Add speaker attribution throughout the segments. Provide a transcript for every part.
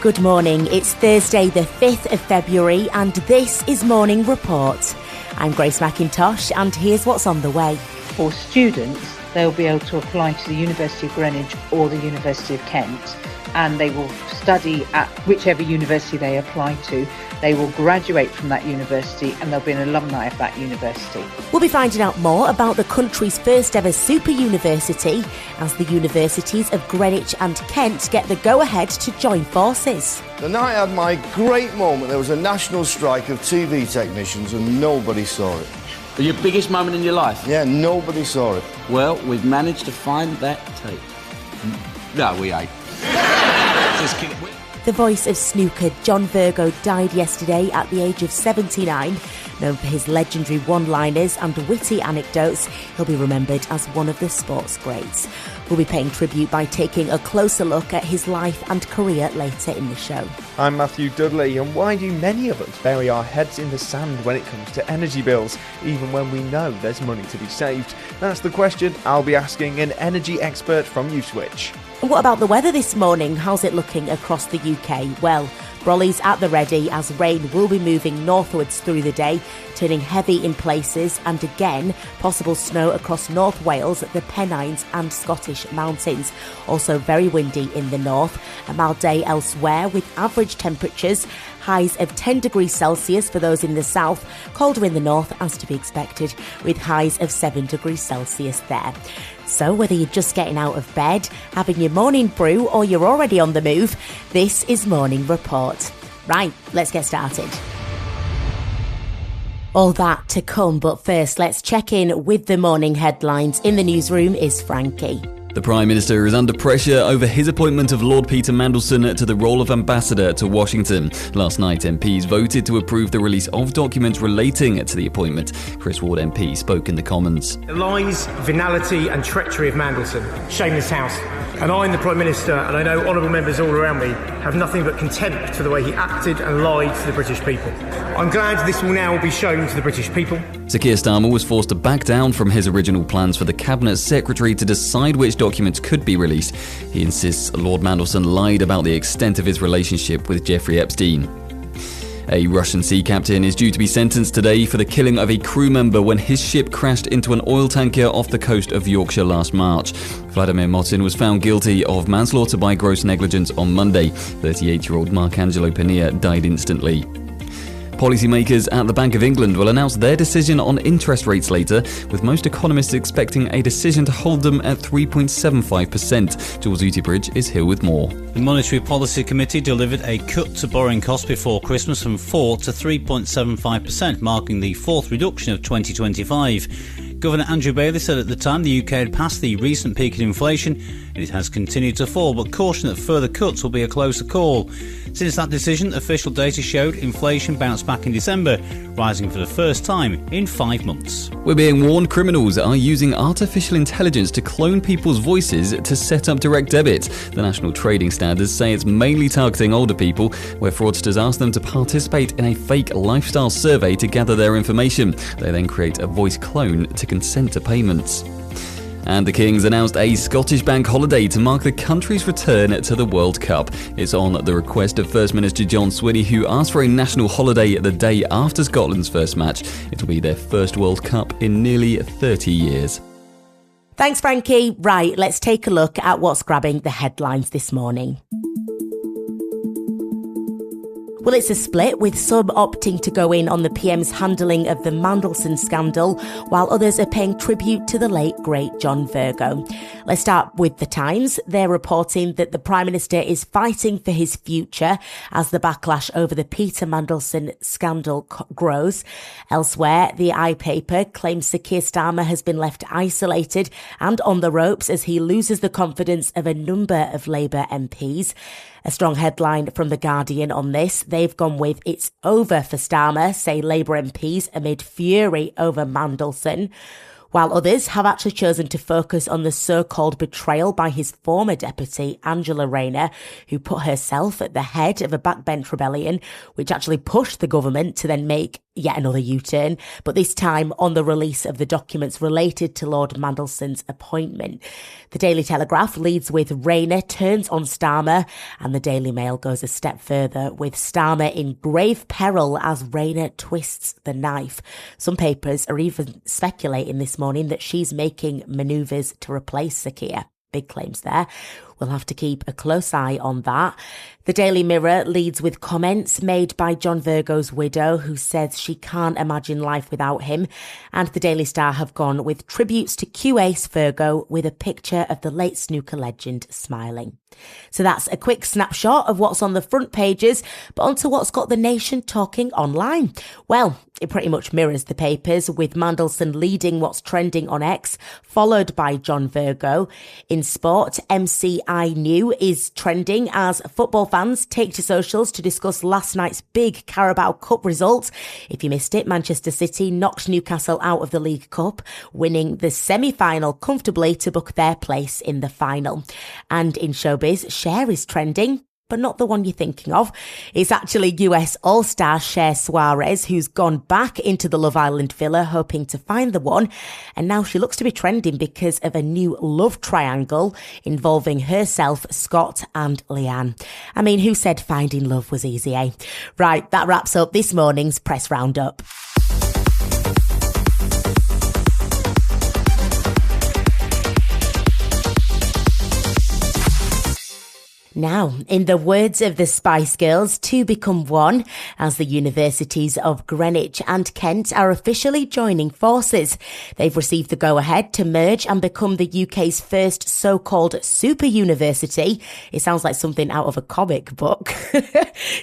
Speaker 1: Good morning, it's Thursday the 5th of February and this is Morning Report. I'm Grace McIntosh and here's what's on the way.
Speaker 2: For students, they'll be able to apply to the University of Greenwich or the University of Kent, and they will study at whichever university they apply to. They will graduate from that university and they'll be an alumni of that university.
Speaker 1: We'll be finding out more about the country's first ever super university as the universities of Greenwich and Kent get the go-ahead to join forces.
Speaker 3: The night I had my great moment. There was a national strike of TV technicians and nobody saw it.
Speaker 4: Your biggest moment in your life?
Speaker 3: Yeah, nobody saw it.
Speaker 4: Well, we've managed to find that tape. No, we ain't. Just kidding.
Speaker 1: The voice of snooker, John Virgo, died yesterday at the age of 79. Known for his legendary one-liners and witty anecdotes, he'll be remembered as one of the sport's greats. We'll be paying tribute by taking a closer look at his life and career later in the show.
Speaker 5: I'm Matthew Dudley, and why do many of us bury our heads in the sand when it comes to energy bills, even when we know there's money to be saved? That's the question I'll be asking an energy expert from Uswitch.
Speaker 1: And what about the weather this morning? How's it looking across the UK? Well, Brolly's at the ready as rain will be moving northwards through the day, turning heavy in places and again possible snow across North Wales, the Pennines and Scottish mountains. Also very windy in the north. A mild day elsewhere with average temperatures, highs of 10 degrees Celsius for those in the south, colder in the north as to be expected with highs of 7 degrees Celsius there. So whether you're just getting out of bed, having your morning brew or you're already on the move, this is Morning Report. Right, let's get started. All that to come, but first let's check in with the morning headlines. In the newsroom is Frankie.
Speaker 6: The Prime Minister is under pressure over his appointment of Lord Peter Mandelson to the role of ambassador to Washington. Last night, MPs voted to approve the release of documents relating to the appointment. Chris Ward MP spoke in the Commons.
Speaker 7: The lies, venality and treachery of Mandelson shame this House. And I, the Prime Minister, and I know honourable members all around me, have nothing but contempt for the way he acted and lied to the British people. I'm glad this will now be shown to the British people.
Speaker 6: Sir Keir Starmer was forced to back down from his original plans for the Cabinet Secretary to decide which documents could be released. He insists Lord Mandelson lied about the extent of his relationship with Jeffrey Epstein. A Russian sea captain is due to be sentenced today for the killing of a crew member when his ship crashed into an oil tanker off the coast of Yorkshire last March. Vladimir Motin was found guilty of manslaughter by gross negligence on Monday. 38-year-old Marcangelo Pania died instantly. Policymakers at the Bank of England will announce their decision on interest rates later, with most economists expecting a decision to hold them at 3.75%. Jules Utibridge is here with more.
Speaker 8: The Monetary Policy Committee delivered a cut to borrowing costs before Christmas from 4 to 3.75%, marking the fourth reduction of 2025. Governor Andrew Bailey said at the time the UK had passed the recent peak in inflation and it has continued to fall, but cautioned that further cuts will be a closer call. Since that decision, official data showed inflation bounced back in December, rising for the first time in 5 months.
Speaker 6: We're being warned criminals are using artificial intelligence to clone people's voices to set up direct debit. The National Trading Standards say it's mainly targeting older people, where fraudsters ask them to participate in a fake lifestyle survey to gather their information. They then create a voice clone to consent to payments. And the Kings announced a Scottish bank holiday to mark the country's return to the World Cup. It's on the request of First Minister John Swinney, who asked for a national holiday the day after Scotland's first match. It'll be their first World Cup in nearly 30 years.
Speaker 1: Thanks, Frankie. Right, let's take a look at what's grabbing the headlines this morning. Well, it's a split, with some opting to go in on the PM's handling of the Mandelson scandal, while others are paying tribute to the late, great John Virgo. Let's start with The Times. They're reporting that the Prime Minister is fighting for his future as the backlash over the Peter Mandelson scandal grows. Elsewhere, the iPaper claims Sir Keir Starmer has been left isolated and on the ropes as he loses the confidence of a number of Labour MPs. A strong headline from The Guardian on this. They've gone with "It's over for Starmer," say Labour MPs amid fury over Mandelson, while others have actually chosen to focus on the so-called betrayal by his former deputy, Angela Rayner, who put herself at the head of a backbench rebellion, which actually pushed the government to then make yet another U-turn, but this time on the release of the documents related to Lord Mandelson's appointment. The Daily Telegraph leads with Rayner turns on Starmer, and the Daily Mail goes a step further with Starmer in grave peril as Rayner twists the knife. Some papers are even speculating this morning that she's making manoeuvres to replace Sir Keir. Big claims there. We'll have to keep a close eye on that. The Daily Mirror leads with comments made by John Virgo's widow, who says she can't imagine life without him. And the Daily Star have gone with tributes to Q-Ace Virgo with a picture of the late snooker legend smiling. So that's a quick snapshot of what's on the front pages, but onto what's got the nation talking online. Well, it pretty much mirrors the papers, with Mandelson leading what's trending on X, followed by John Virgo. In sport, MCI New is trending as football fans take to socials to discuss last night's big Carabao Cup result. If you missed it, Manchester City knocked Newcastle out of the League Cup, winning the semi-final comfortably to book their place in the final. And in showbiz, Cher is trending, but not the one you're thinking of. It's actually US All-Star Cher Suarez, who's gone back into the Love Island villa hoping to find the one. And now she looks to be trending because of a new love triangle involving herself, Scott and Leanne. I mean, who said finding love was easy, eh? Right, that wraps up this morning's Press Roundup. Now, in the words of the Spice Girls, two become one, as the universities of Greenwich and Kent are officially joining forces. They've received the go-ahead to merge and become the UK's first so-called super university. It sounds like something out of a comic book.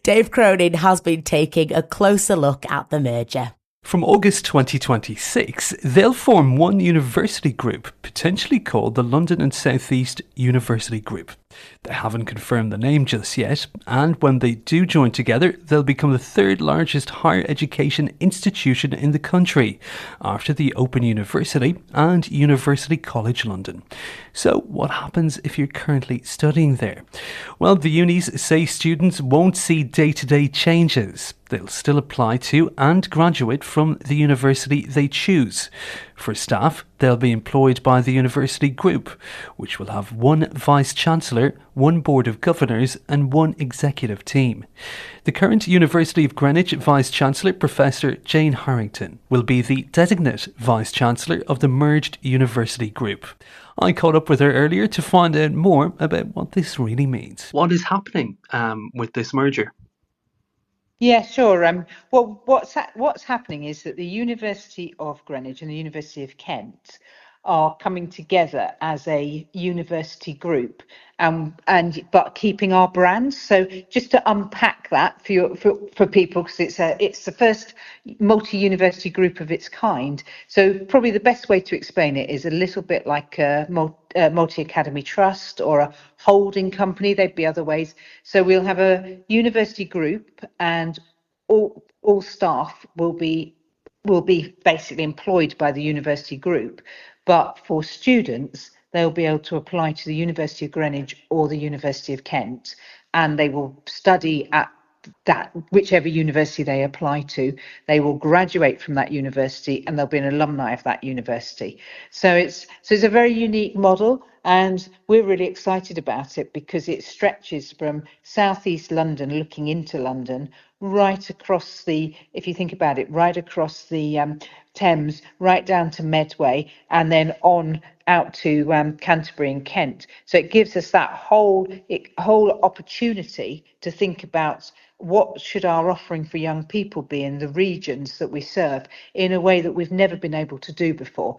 Speaker 1: Dave Cronin has been taking a closer look at the merger.
Speaker 9: From August 2026, they'll form one university group, potentially called the London and South East University Group. They haven't confirmed the name just yet, and when they do join together, they'll become the third largest higher education institution in the country, after the Open University and University College London. So what happens if you're currently studying there? Well, the unis say students won't see day-to-day changes. They'll still apply to and graduate from the university they choose. For staff, they'll be employed by the university group, which will have one vice-chancellor, one board of governors and one executive team. The current University of Greenwich Vice-Chancellor, Professor Jane Harrington, will be the designate Vice-Chancellor of the merged university group. I caught up with her earlier to find out more about what this really means. What is happening with this merger?
Speaker 2: Yeah, sure. Well, what's happening is that the University of Greenwich and the University of Kent are coming together as a university group, but keeping our brands. So just to unpack that for people, because it's the first multi-university group of its kind. So probably the best way to explain it is a little bit like a multi-academy trust or a holding company. There'd be other ways. So we'll have a university group, and all staff will be basically employed by the university group. But for students, they'll be able to apply to the University of Greenwich or the University of Kent, and they will study at whichever university they apply to. They will graduate from that university, and they'll be an alumni of that university. So it's a very unique model, and we're really excited about it because it stretches from southeast London, looking into London, right across if you think about it, right across the Thames, right down to Medway, and then on out to Canterbury and Kent. So it gives us that whole opportunity to think about what should our offering for young people be in the regions that we serve in a way that we've never been able to do before.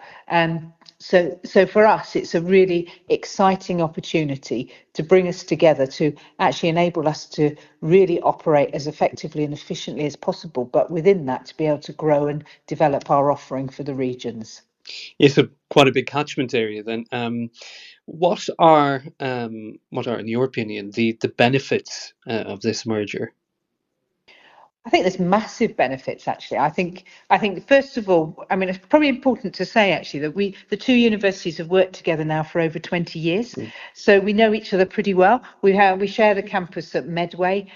Speaker 2: So for us, it's a really exciting opportunity to bring us together, to actually enable us to really operate as effectively and efficiently as possible, but within that to be able to grow and develop our offering for the regions.
Speaker 9: Yes, so quite a big catchment area then. What are, in your opinion, the benefits of this merger?
Speaker 2: I think there's massive benefits, actually. I think first of all, I mean, it's probably important to say actually that the two universities have worked together now for over 20 years, so we know each other pretty well. We share the campus at Medway.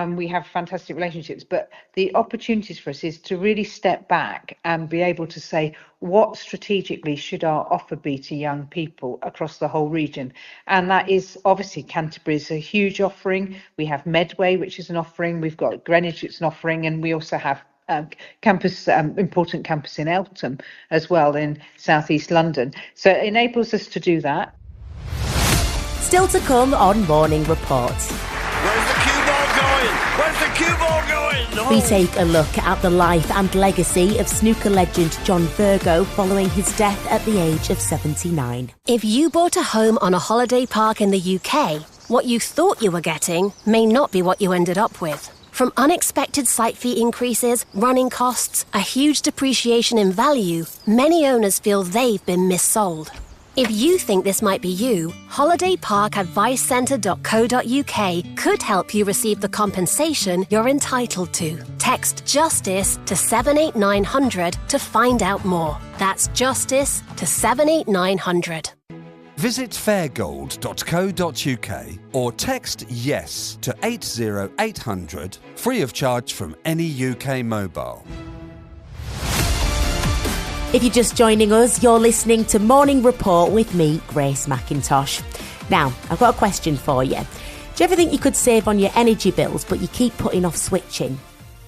Speaker 2: We have fantastic relationships, but the opportunities for us is to really step back and be able to say, what strategically should our offer be to young people across the whole region? And that is obviously Canterbury is a huge offering. We have Medway, which is an offering. We've got Greenwich, which is an offering, and we also have important campus in Eltham as well in southeast London. So it enables us to do that.
Speaker 1: Still to come on Morning Report.
Speaker 10: Where's the cue ball going? Where's the cue ball going? Oh.
Speaker 1: We take a look at the life and legacy of snooker legend John Virgo following his death at the age of 79.
Speaker 11: If you bought a home on a holiday park in the UK, what you thought you were getting may not be what you ended up with. From unexpected site fee increases, running costs, a huge depreciation in value, many owners feel they've been missold. If you think this might be you, holidayparkadvicecentre.co.uk could help you receive the compensation you're entitled to. Text JUSTICE to 78900 to find out more. That's JUSTICE to 78900.
Speaker 12: Visit fairgold.co.uk or text YES to 80800, free of charge from any UK mobile.
Speaker 1: If you're just joining us, you're listening to Morning Report with me, Grace McIntosh. Now, I've got a question for you. Do you ever think you could save on your energy bills, but you keep putting off switching?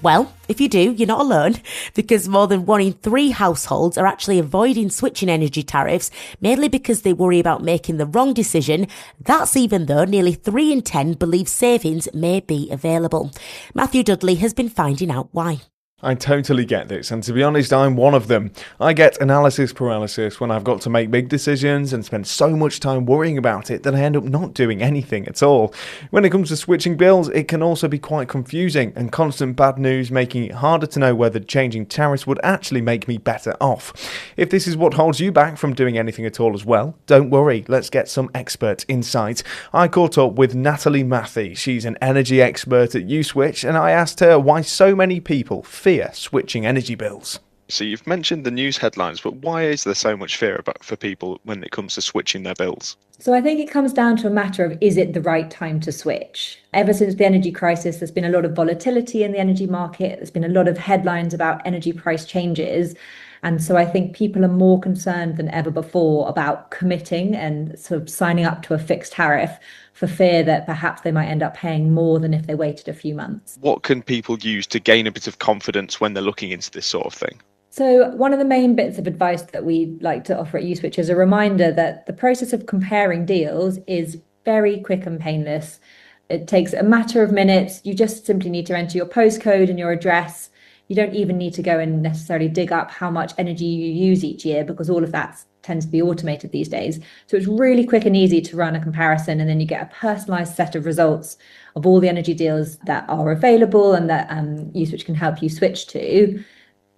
Speaker 1: Well, if you do, you're not alone, because more than 1 in 3 households are actually avoiding switching energy tariffs, mainly because they worry about making the wrong decision. That's even though nearly 3 in 10 believe savings may be available. Matthew Dudley has been finding out why.
Speaker 5: I totally get this, and to be honest, I'm one of them. I get analysis paralysis when I've got to make big decisions and spend so much time worrying about it that I end up not doing anything at all. When it comes to switching bills, it can also be quite confusing, and constant bad news making it harder to know whether changing tariffs would actually make me better off. If this is what holds you back from doing anything at all as well, don't worry, let's get some expert insight. I caught up with Natalie Matthey. She's an energy expert at Uswitch, and I asked her why so many people fear switching energy bills.
Speaker 13: So you've mentioned the news headlines, but why is there so much fear for people when it comes to switching their bills?
Speaker 14: So I think it comes down to a matter of, is it the right time to switch? Ever since the energy crisis, there's been a lot of volatility in the energy market. There's been a lot of headlines about energy price changes. And so I think people are more concerned than ever before about committing and sort of signing up to a fixed tariff for fear that perhaps they might end up paying more than if they waited a few months.
Speaker 13: What can people use to gain a bit of confidence when they're looking into this sort of thing?
Speaker 14: So one of the main bits of advice that we like to offer at Uswitch is a reminder that the process of comparing deals is very quick and painless. It takes a matter of minutes. You just simply need to enter your postcode and your address. You don't even need to go and necessarily dig up how much energy you use each year, because all of that tends to be automated these days. So it's really quick and easy to run a comparison, and then you get a personalized set of results of all the energy deals that are available and that Uswitch can help you switch to.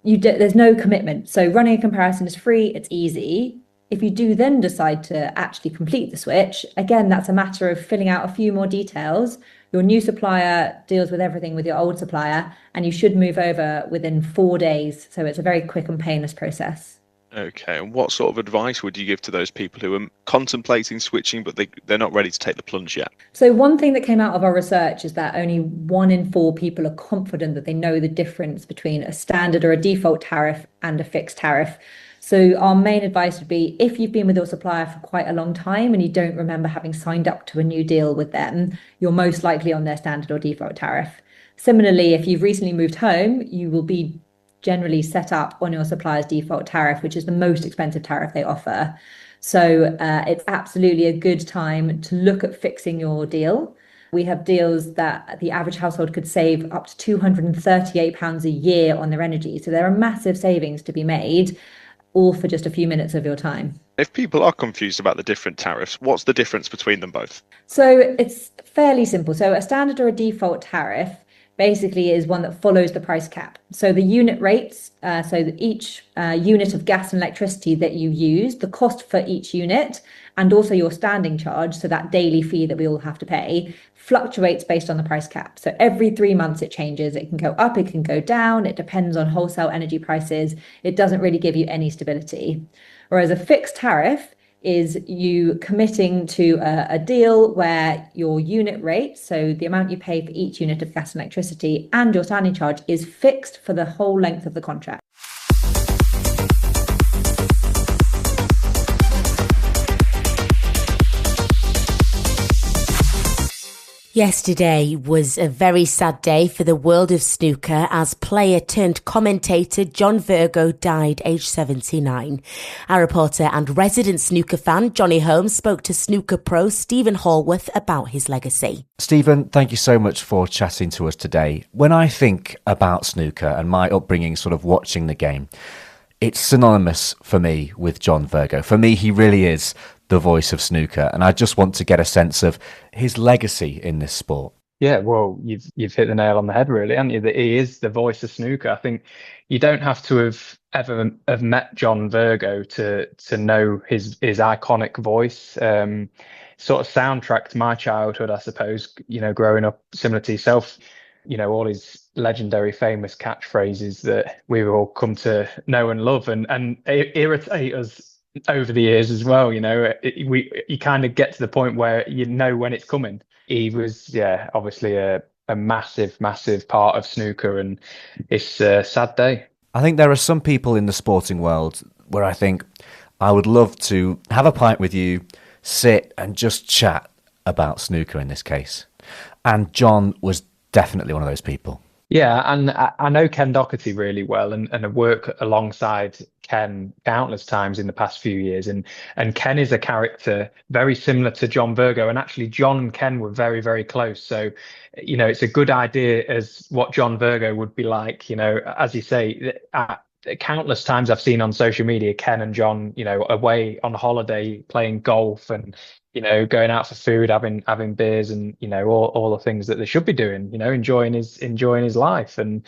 Speaker 14: There's no commitment. So running a comparison is free, it's easy. If you do then decide to actually complete the switch, again, that's a matter of filling out a few more details. Your new supplier deals with everything with your old supplier, and you should move over within 4 days. So it's a very quick and painless process.
Speaker 13: Okay, and what sort of advice would you give to those people who are contemplating switching, but they're not ready to take the plunge yet?
Speaker 14: So one thing that came out of our research is that only 1 in 4 people are confident that they know the difference between a standard or a default tariff and a fixed tariff. So our main advice would be, if you've been with your supplier for quite a long time and you don't remember having signed up to a new deal with them, you're most likely on their standard or default tariff. Similarly, if you've recently moved home, you will be generally set up on your supplier's default tariff, which is the most expensive tariff they offer. So it's absolutely a good time to look at fixing your deal. We have deals that the average household could save up to £238 a year on their energy. So there are massive savings to be made, all for just a few minutes of your time.
Speaker 13: If people are confused about the different tariffs, what's the difference between them both?
Speaker 14: So it's fairly simple. So a standard or a default tariff basically is one that follows the price cap. So the unit rates, so that each unit of gas and electricity that you use, the cost for each unit, and also your standing charge, so that daily fee that we all have to pay, fluctuates based on the price cap. So every 3 months it changes. It can go up, it can go down. It depends on wholesale energy prices. It doesn't really give you any stability. Whereas a fixed tariff is you committing to a deal where your unit rate, so the amount you pay for each unit of gas and electricity, and your standing charge is fixed for the whole length of the contract.
Speaker 1: Yesterday was a very sad day for the world of snooker as player turned commentator John Virgo died aged 79. Our reporter and resident snooker fan Johnny Holmes spoke to snooker pro Stephen Hallworth about his legacy.
Speaker 15: Stephen, thank you so much for chatting to us today. When I think about snooker and my upbringing sort of watching the game, it's synonymous for me with John Virgo. For me, he really is the voice of snooker, and I just want to get a sense of his legacy in this sport.
Speaker 16: Yeah, well, you've hit the nail on the head, really, haven't you? That he is the voice of snooker. I think you don't have to have ever have met John Virgo to know his iconic voice. Sort of soundtracked my childhood, I suppose. You know, growing up similar to yourself. You know, all his legendary, famous catchphrases that we've all come to know and love, and irritate us over the years as well. You know, you kind of get to the point where you know when it's coming. He was, obviously a massive part of snooker, and it's a sad day.
Speaker 15: I think there are some people in the sporting world where I think I would love to have a pint with you, sit and just chat about snooker in this case. And John was definitely one of those people.
Speaker 16: Yeah, and I know Ken Doherty really well, and I work alongside Ken countless times in the past few years. And Ken is a character very similar to John Virgo, and actually John and Ken were very, very close. So, you know, it's a good idea as what John Virgo would be like. You know, as you say, countless times I've seen on social media Ken and John, you know, away on holiday playing golf and, you know, going out for food, having beers, and, you know, all the things that they should be doing, you know, enjoying his life. And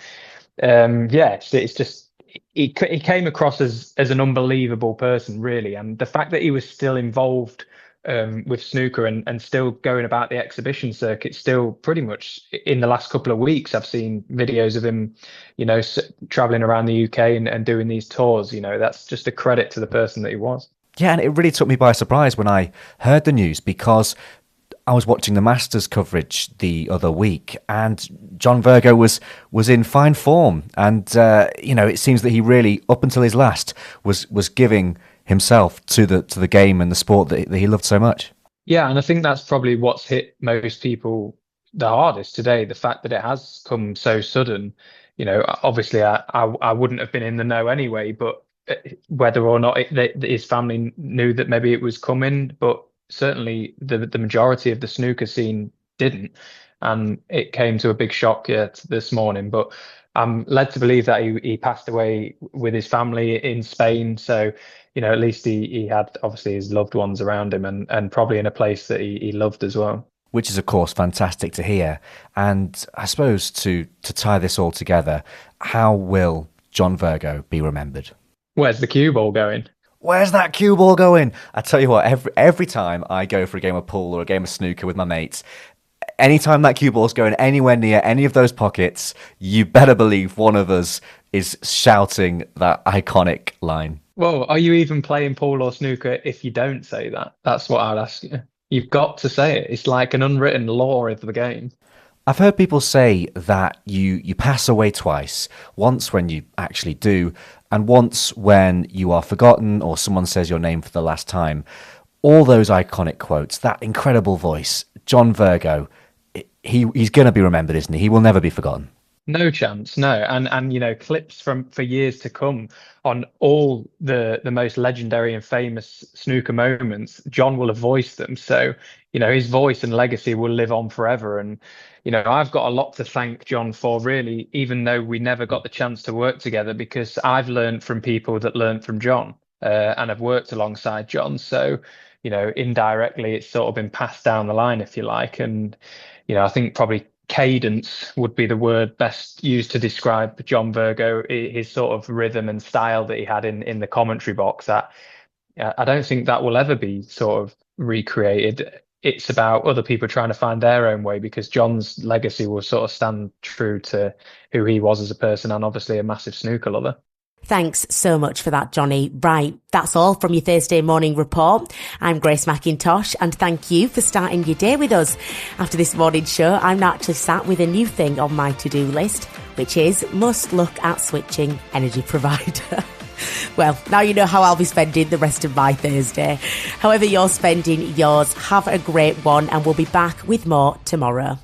Speaker 16: it's just he came across as an unbelievable person, really. And the fact that he was still involved with snooker and still going about the exhibition circuit, still pretty much in the last couple of weeks, I've seen videos of him, you know, traveling around the UK and doing these tours. You know, that's just a credit to the person that he was.
Speaker 15: Yeah, and it really took me by surprise when I heard the news, because I was watching the Masters coverage the other week, and John Virgo was in fine form, and you know, it seems that he really, up until his last, was giving himself to the game and the sport that he loved so much.
Speaker 16: Yeah, and I think that's probably what's hit most people the hardest today, the fact that it has come so sudden. You know, obviously I wouldn't have been in the know anyway, but whether or not his family knew that maybe it was coming, but certainly the majority of the snooker scene didn't, and it came to a big shock this morning. But I'm led to believe that he passed away with his family in Spain, so you know, at least he had obviously his loved ones around him, and probably in a place that he loved as well.
Speaker 15: Which is, of course, fantastic to hear. And I suppose to tie this all together, how will John Virgo be remembered?
Speaker 16: Where's the cue ball going?
Speaker 15: Where's that cue ball going? I tell you what, every time I go for a game of pool or a game of snooker with my mates, anytime that cue ball's going anywhere near any of those pockets, you better believe one of us is shouting that iconic line.
Speaker 16: Well, are you even playing pool or snooker if you don't say that? That's what I'd ask you. You've got to say it. It's like an unwritten law of the game.
Speaker 15: I've heard people say that you pass away twice. Once when you actually do, and once when you are forgotten or someone says your name for the last time. All those iconic quotes, that incredible voice, John Virgo, he's going to be remembered, isn't he? He will never be forgotten.
Speaker 16: No chance, no. And you know, clips for years to come on all the most legendary and famous snooker moments, John will have voiced them. So, you know, his voice and legacy will live on forever. And, you know, I've got a lot to thank John for, really, even though we never got the chance to work together, because I've learned from people that learned from John, and I've worked alongside John. So, you know, indirectly, it's sort of been passed down the line, if you like. And, you know, I think probably cadence would be the word best used to describe John Virgo, his sort of rhythm and style that he had in the commentary box. That I don't think that will ever be sort of recreated. It's about other people trying to find their own way, because John's legacy will sort of stand true to who he was as a person, and obviously a massive snooker lover.
Speaker 1: Thanks so much for that, Johnny. Right, that's all from your Thursday morning report. I'm Grace McIntosh, and thank you for starting your day with us. After this morning show, I'm actually sat with a new thing on my to-do list, which is must look at switching energy provider. Well, now you know how I'll be spending the rest of my Thursday. However you're spending yours, have a great one, and we'll be back with more tomorrow.